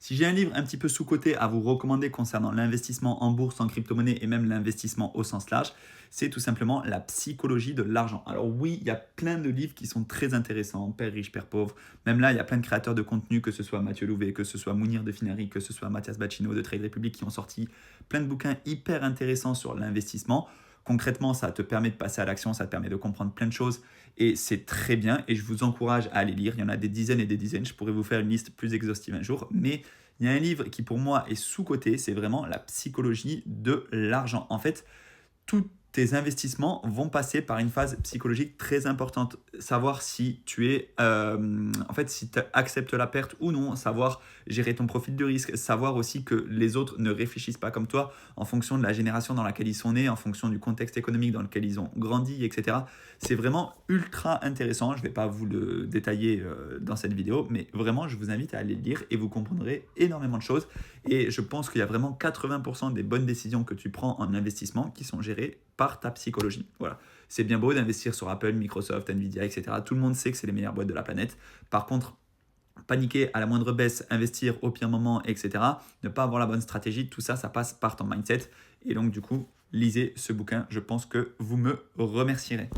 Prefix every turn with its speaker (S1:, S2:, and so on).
S1: Si j'ai un livre un petit peu sous-coté à vous recommander concernant l'investissement en bourse, en crypto-monnaie et même l'investissement au sens large, c'est tout simplement la psychologie de l'argent. Alors oui, il y a plein de livres qui sont très intéressants, Père riche, Père pauvre. Même là, il y a plein de créateurs de contenu, que ce soit Mathieu Louvet, que ce soit Mounir de Finari, que ce soit Mathias Bacchino de Trade Republic, qui ont sorti plein de bouquins hyper intéressants sur l'investissement. Concrètement, ça te permet de passer à l'action, ça te permet de comprendre plein de choses et c'est très bien et je vous encourage à aller lire. Il y en a des dizaines et des dizaines, je pourrais vous faire une liste plus exhaustive un jour, mais il y a un livre qui pour moi est sous-coté, c'est vraiment la psychologie de l'argent. En fait, tous tes investissements vont passer par une phase psychologique très importante. Savoir si tu es, en fait, si tu acceptes la perte ou non, savoir gérer ton profil de risque, savoir aussi que les autres ne réfléchissent pas comme toi en fonction de la génération dans laquelle ils sont nés, en fonction du contexte économique dans lequel ils ont grandi, etc. C'est vraiment ultra intéressant. Je ne vais pas vous le détailler dans cette vidéo, mais vraiment, je vous invite à aller le lire et vous comprendrez énormément de choses. Et je pense qu'il y a vraiment 80% des bonnes décisions que tu prends en investissement qui sont gérées par ta psychologie. Voilà. C'est bien beau d'investir sur Apple, Microsoft, Nvidia, etc. Tout le monde sait que c'est les meilleures boîtes de la planète. Par contre, paniquer à la moindre baisse, investir au pire moment, etc. Ne pas avoir la bonne stratégie, tout ça, ça passe par ton mindset. Et donc, du coup, lisez ce bouquin. Je pense que vous me remercierez.